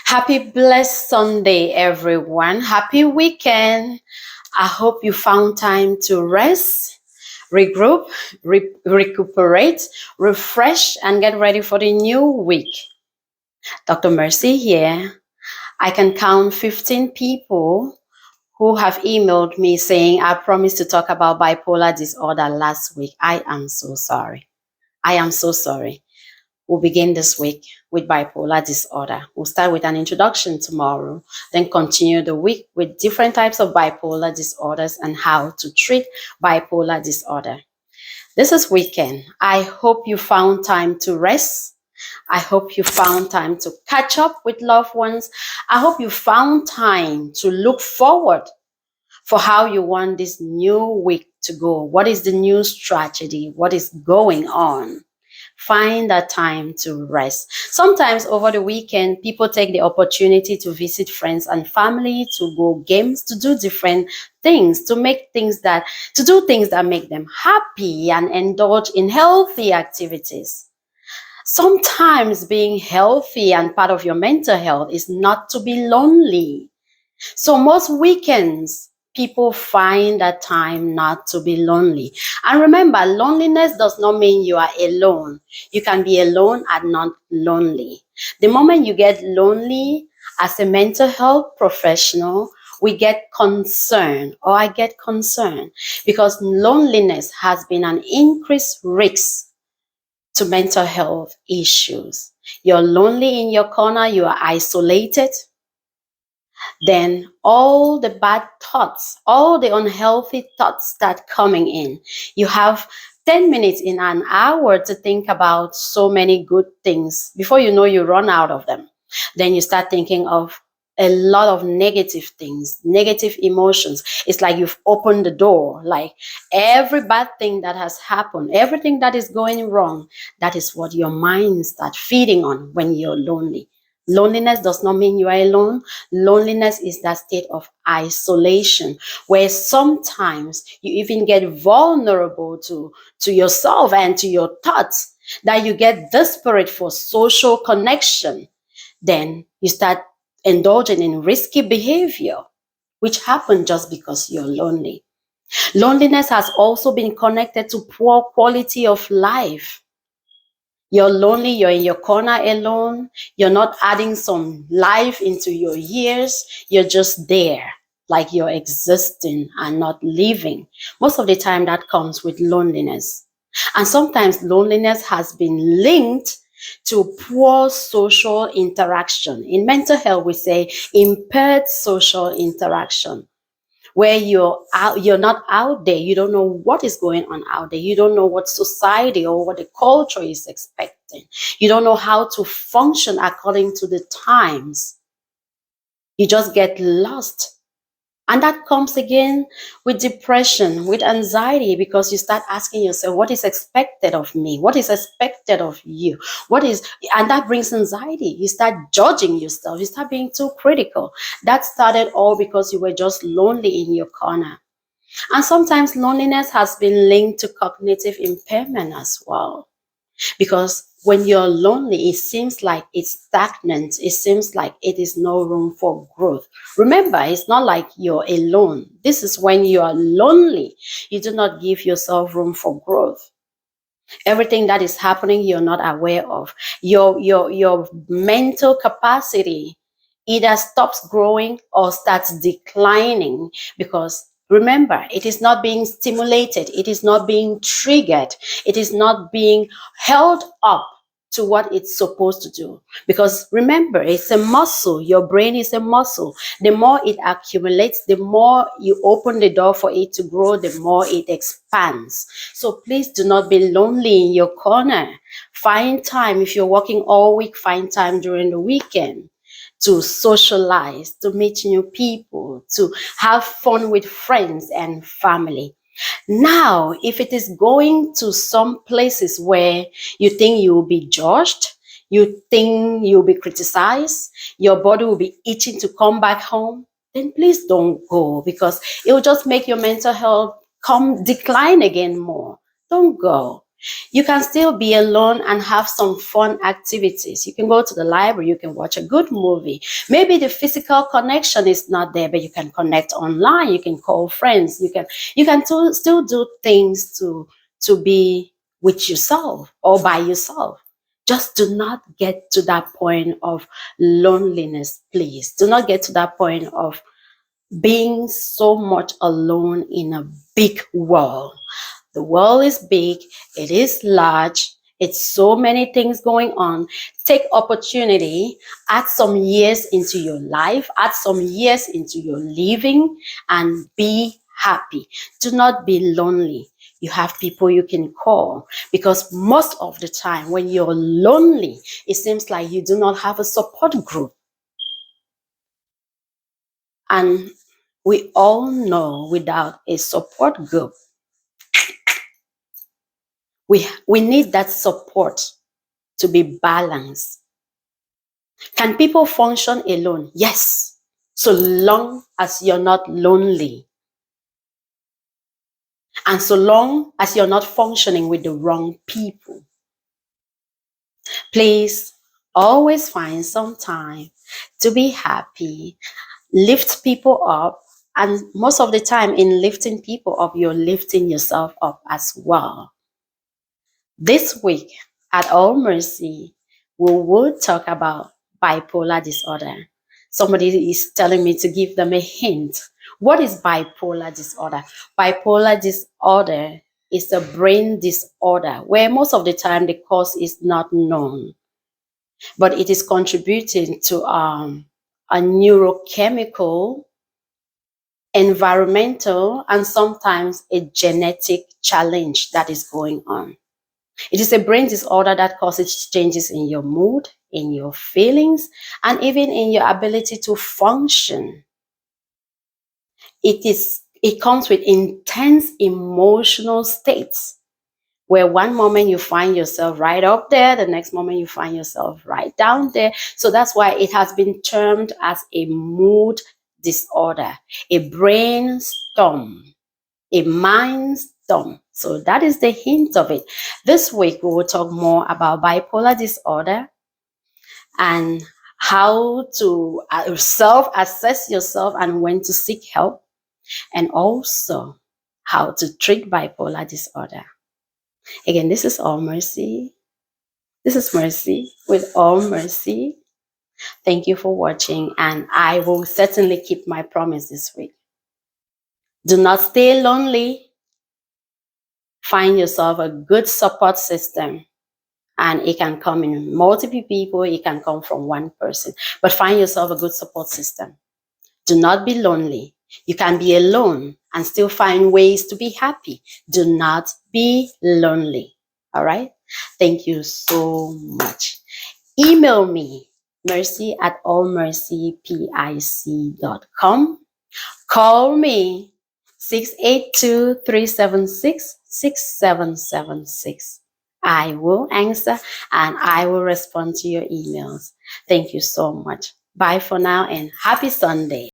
Happy blessed Sunday, everyone. Happy weekend. I hope you found time to rest, regroup, recuperate, refresh, and get ready for the new week. Dr. Mercy here. I can count 15 people who have emailed me saying, I promised to talk about bipolar disorder last week. I am so sorry. I am so sorry. We'll begin this week with bipolar disorder. We'll start with an introduction tomorrow, then continue the week with different types of bipolar disorders and how to treat bipolar disorder. This is weekend. I hope you found time to rest. I hope you found time to catch up with loved ones. I hope you found time to look forward for how you want this new week to go. What is the new strategy? What is going on? Find that time to rest. Sometimes over the weekend, people take the opportunity to visit friends and family, to go games, to do different things, to do things that make them happy and indulge in healthy activities. Sometimes being healthy and part of your mental health is not to be lonely. So most weekends, people find that time not to be lonely. And remember, loneliness does not mean you are alone. You can be alone and not lonely. The moment you get lonely as a mental health professional, we get concerned, or I get concerned, because loneliness has been an increased risk to mental health issues. You're lonely in your corner, you are isolated. Then all the bad thoughts, all the unhealthy thoughts start coming in. You have 10 minutes in an hour to think about so many good things. Before you know, you run out of them. Then you start thinking of a lot of negative things, negative emotions. It's like you've opened the door, like every bad thing that has happened, everything that is going wrong, that is what your mind starts feeding on when you're lonely. Loneliness does not mean you are alone. Loneliness is that state of isolation where sometimes you even get vulnerable to yourself and to your thoughts, that you get desperate for social connection. Then you start indulging in risky behavior, which happens just because you're lonely. Loneliness has also been connected to poor quality of life. You're lonely, you're in your corner alone, you're not adding some life into your years, you're just there, like you're existing and not living. Most of the time that comes with loneliness. And sometimes loneliness has been linked to poor social interaction. In mental health, we say impaired social interaction, where you're not out there. You don't know what is going on out there. You don't know what society or what the culture is expecting. You don't know how to function according to the times. You just get lost. And that comes again with depression, with anxiety, because you start asking yourself, what is expected of me? What is expected of you? And that brings anxiety. You start judging yourself. You start being too critical. That started all because you were just lonely in your corner. And sometimes loneliness has been linked to cognitive impairment as well. Because when you're lonely, it seems like it's stagnant. It seems like it is no room for growth. Remember, it's not like you're alone. This is when you are lonely. You do not give yourself room for growth. Everything that is happening, you're not aware of. Your mental capacity either stops growing or starts declining, because remember, it is not being stimulated. It is not being triggered. It is not being held up to what it's supposed to do. Because remember, it's a muscle. Your brain is a muscle. The more it accumulates, the more you open the door for it to grow, the more it expands. So please do not be lonely in your corner. Find time. If you're working all week, find time during the weekend to socialize, to meet new people, to have fun with friends and family. Now, if it is going to some places where you think you will be judged, you think you'll be criticized, your body will be itching to come back home, then please don't go, because it will just make your mental health decline again more. Don't go. You can still be alone and have some fun activities. You can go to the library, you can watch a good movie. Maybe the physical connection is not there, but you can connect online, you can call friends, you can still do things to be with yourself or by yourself. Just do not get to that point of loneliness, please. Do not get to that point of being so much alone in a big world. The world is big, it is large, it's so many things going on. Take opportunity, add some years into your life, add some years into your living, and be happy. Do not be lonely. You have people you can call, because most of the time when you're lonely, it seems like you do not have a support group. And we all know without a support group, we need that support to be balanced. Can people function alone? Yes, so long as you're not lonely and so long as you're not functioning with the wrong people. Please always find some time to be happy, lift people up, and most of the time in lifting people up, you're lifting yourself up as well. This week at All Mercy, we will talk about bipolar disorder. Somebody is telling me to give them a hint. What is bipolar disorder? Bipolar disorder is a brain disorder where most of the time the cause is not known, but it is contributing to a neurochemical, environmental, and sometimes a genetic challenge that is going on. It is a brain disorder that causes changes in your mood, in your feelings, and even in your ability to function. It comes with intense emotional states where one moment you find yourself right up there, the next moment you find yourself right down there. So that's why it has been termed as a mood disorder, a brainstorm, a mind storm. So that is the hint of it. This week, we will talk more about bipolar disorder and how to self-assess yourself and when to seek help, and also how to treat bipolar disorder. Again, this is All Mercy. This is Mercy with All Mercy. Thank you for watching, and I will certainly keep my promise this week. Do not stay lonely. Find yourself a good support system, and it can come in multiple people, it can come from one person, but find yourself a good support system. Do not be lonely. You can be alone and still find ways to be happy. Do not be lonely. All right. Thank you so much. Email me, mercy at allmercypic.com. Call me 682-376-6776. I will answer and I will respond to your emails. Thank you so much. Bye for now and happy Sunday.